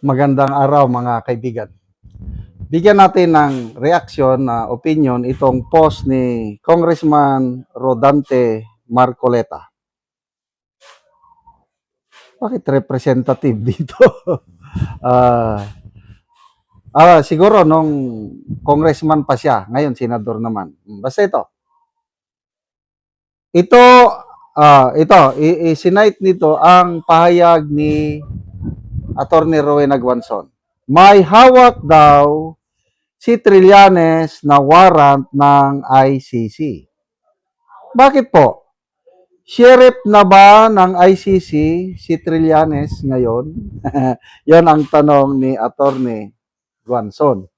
Magandang araw mga kaibigan. Bigyan natin ng reaksyon na opinion itong post ni Congressman Rodante Marcoleta. Bakit representative dito? Siguro nung congressman pa siya, ngayon senador naman. Basta ito. Isinite nito ang pahayag ni Attorney Rowena Guanzon. May hawak daw si Trillanes na warrant ng ICC. Bakit po? Sheriff na ba ng ICC si Trillanes ngayon? Yan ang tanong ni Attorney Guanzon.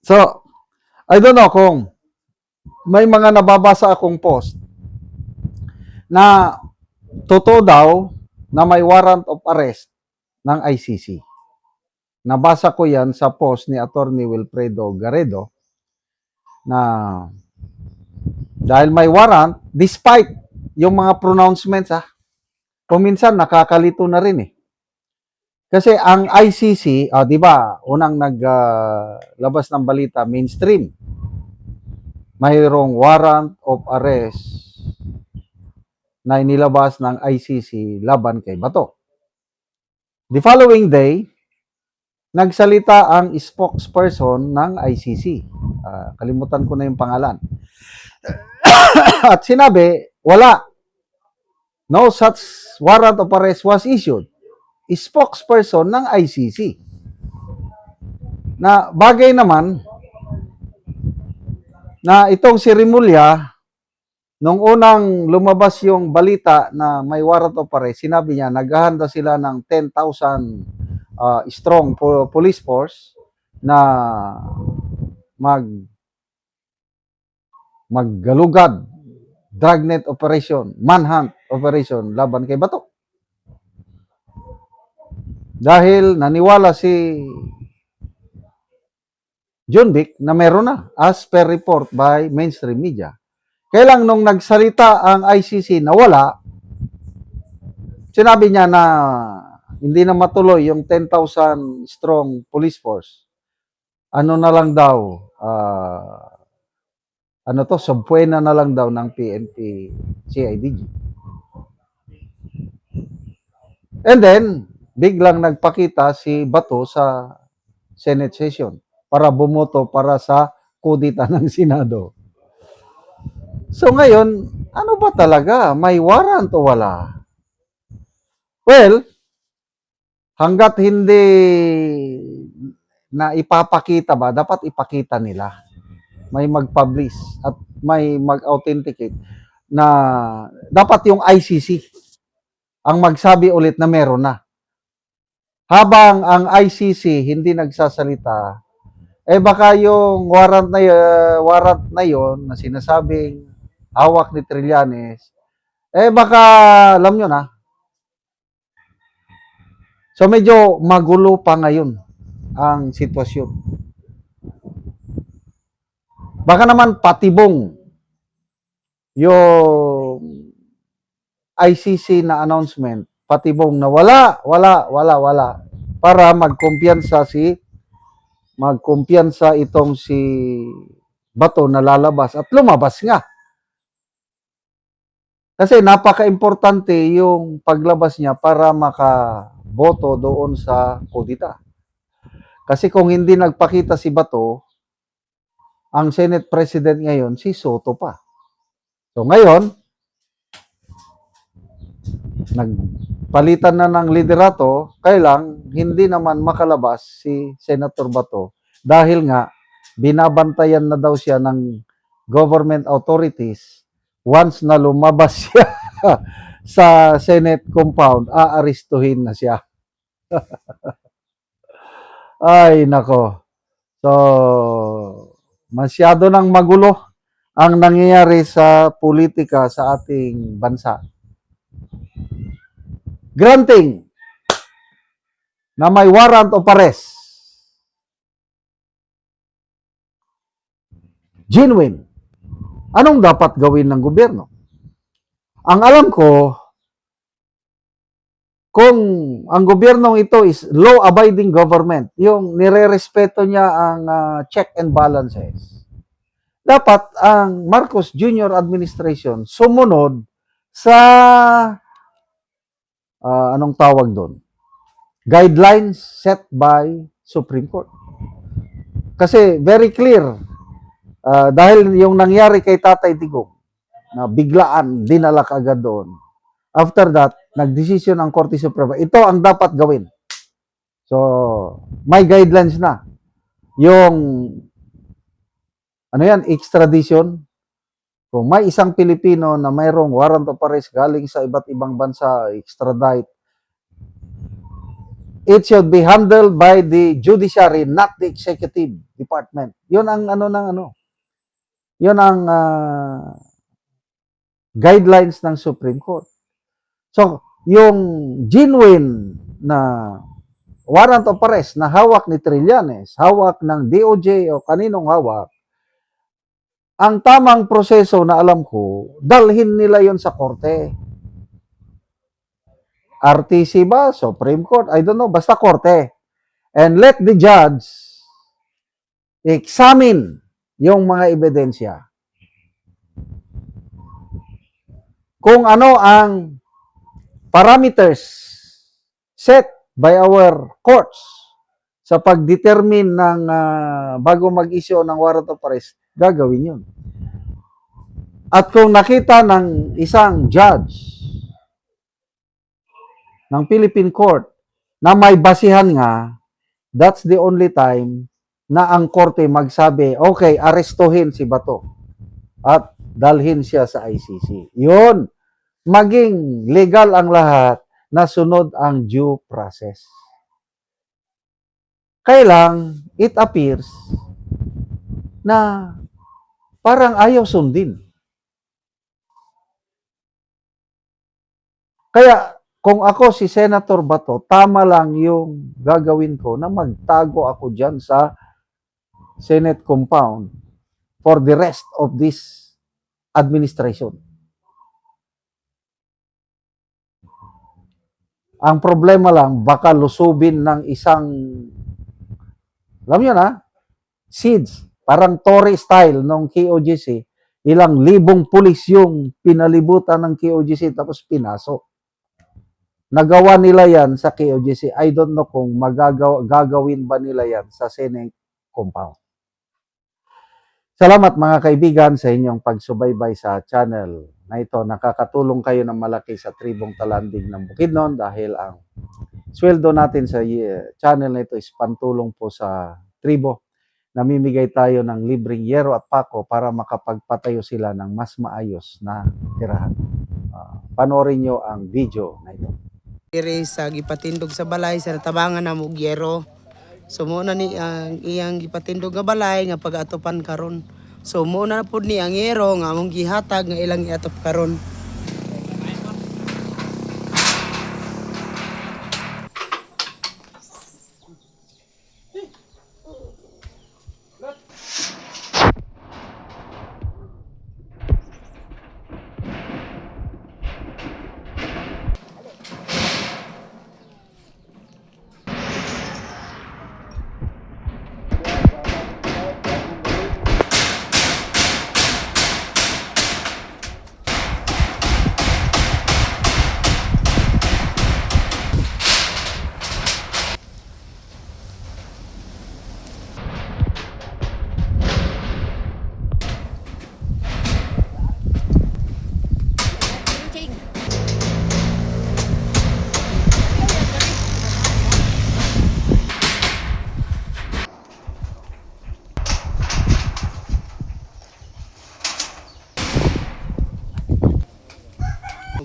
So, I don't know kung may mga nababasa akong post na totoo daw na may warrant of arrest ng ICC. Nabasa ko yan sa post ni Attorney Wilfredo Garrido na dahil may warrant, despite yung mga pronouncements, kuminsan nakakalito na rin eh. Kasi ang ICC, di ba, unang naglabas ng balita, mainstream, mayroong warrant of arrest na inilabas ng ICC laban kay Bato. The following day, nagsalita ang spokesperson ng ICC. Kalimutan ko na yung pangalan. At sinabi, wala. No such warrant of arrest was issued. Spokesperson ng ICC. Na bagay naman na itong si Rimulya, nung unang lumabas yung balita na may warrant of arrest, sinabi niya, naghahanda sila ng 10,000 strong police force na maggalugad, dragnet operation, manhunt operation laban kay Bato. Dahil naniwala si John Vic na meron na as per report by mainstream media. Kaya lang nung nagsalita ang ICC na wala, sinabi niya na hindi na matuloy yung 10,000 strong police force. Ano na lang daw, subpuena na lang daw ng PNP CIDG. And then, biglang nagpakita si Bato sa Senate session para bumoto para sa kudita ng Senado. So ngayon, ano ba talaga? May warrant o wala? Well, hanggat hindi na ipapakita ba, dapat ipakita nila. May mag-publish at may mag-authenticate na dapat yung ICC ang magsabi ulit na meron na. Habang ang ICC hindi nagsasalita, baka yung warrant na yon na sinasabing hawak ni Trillanes, baka alam nyo na. So medyo magulo pa ngayon ang sitwasyon. Baka naman patibong yung ICC na announcement, patibong na wala, para magkumpiyansa itong si Bato na lalabas at lumabas nga. Kasi napaka-importante yung paglabas niya para makaboto doon sa kudita. Kasi kung hindi nagpakita si Bato, ang Senate President ngayon, si Soto pa. So ngayon, nagpalitan na ng liderato, kaya lang hindi naman makalabas si Senator Bato dahil nga binabantayan na daw siya ng government authorities. Once na lumabas siya sa Senate compound, aarestuhin na siya. Ay, nako. So, masyado nang magulo ang nangyayari sa politika sa ating bansa. Granting na may warrant of arrest, genuine, anong dapat gawin ng gobyerno? Ang alam ko, kung ang gobyernong ito is law-abiding government, yung nire-respeto niya ang check and balances, dapat ang Marcos Jr. administration sumunod sa anong tawag doon? Guidelines set by Supreme Court. Kasi very clear, dahil yung nangyari kay Tatay Digong, na biglaan, dinala kagad doon. After that, nagdesisyon ang Korte Suprema. Ito ang dapat gawin. So, may guidelines na. Yung, ano yan, extradition. Kung may isang Pilipino na mayroong warrant of arrest galing sa iba't ibang bansa, extradite, it should be handled by the judiciary, not the executive department. Yun ang Yun ang guidelines ng Supreme Court. So, yung genuine na warrant of arrest na hawak ni Trillanes, hawak ng DOJ o kaninong hawak, ang tamang proseso na alam ko, dalhin nila yon sa korte. RTC ba? Supreme Court? I don't know. Basta korte. And let the judge examine yung mga ebidensya. Kung ano ang parameters set by our courts sa pag-determine ng bago mag-issue ng warrant of arrest, gagawin yun. At kung nakita ng isang judge ng Philippine Court na may basihan nga, that's the only time na ang korte magsabi, okay, arestuhin si Bato at dalhin siya sa ICC. Yun, maging legal ang lahat na sunod ang due process. Kailang, it appears na parang ayaw sundin. Kaya, kung ako si Senator Bato, tama lang yung gagawin ko na magtago ako dyan sa Senate compound for the rest of this administration. Ang problema lang, baka lusubin ng isang, alam nyo na, seeds, parang Tory style ng KOJC, ilang libong pulis yung pinalibutan ng KOJC tapos pinasok. Nagawa nila yan sa KOJC. I don't know kung gagawin ba nila yan sa Senate compound. Salamat mga kaibigan sa inyong pagsubaybay sa channel na ito. Nakakatulong kayo ng malaki sa tribong Talanding ng Bukidnon dahil ang sweldo natin sa channel na ito is pantulong po sa tribo. Namimigay tayo ng libreng yero at pako para makapagpatayo sila ng mas maayos na tirahan. Panoorin nyo ang video na ito. Sa gipatindog sa balay sa tabangan na mugyero. So mo na ni ang iyang gipatindog nga balay nga pag-atopan karon. So mo na pud ni ang yero nga among gihatag nga ilang iatop karon.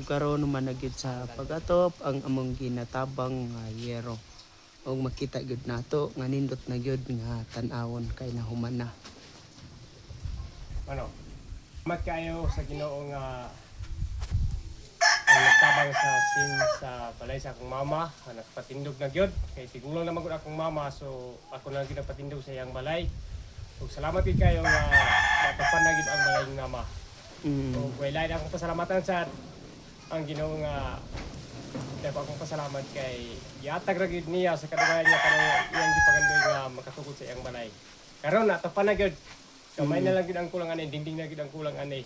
Karon managid sa pag-atop ang among ginatabang nga yero. Og makita gyud nato nga nindot na gyud nga tan-awon kay nahuman na. Ano? Salamat kayo sa Ginoo nga ang nagtabang sa sin sa balay sa akong mama, nga nagpatindog na gyud kay tigulang na magud akong mama, so ako na ginapatindog sa iyang balay. Ug salamat gid kayo nga natapan na gid ang balay ng mama. So, wala na akong pasalamatan sa ang Ginoo nga Kaya pa akong pasalamat kay yatag ra gyud niya sa kadugayan niya para iyang gipagandoy nga makatugod sa iyang balay. Karon ato pa na gyud. Kamay na lang gyud ang kulang ani, dingding na gyud ang kulang ani.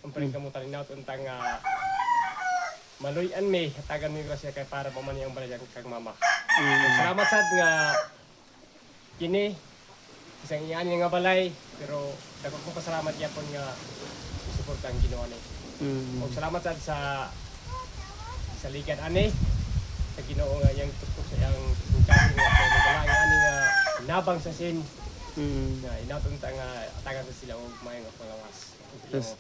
Ang paling kamutan na untang maluyan mi hatagan mi grasya kay para pa man iyang balay kag mama. Salamat sad nga kini isang iyan nga balay pero dako ko pasalamat gyapon nga suportahan Ginoo ni. Mm. Og salamat sad sa ligan ani sa Ginoo nga yang tuktok sa iyang sungkahan nga sa nagalangin ani nga nabang sa sin Mm. nga inatunta nga atagan sa sila og mayong pangawas.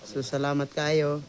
So salamat kayo.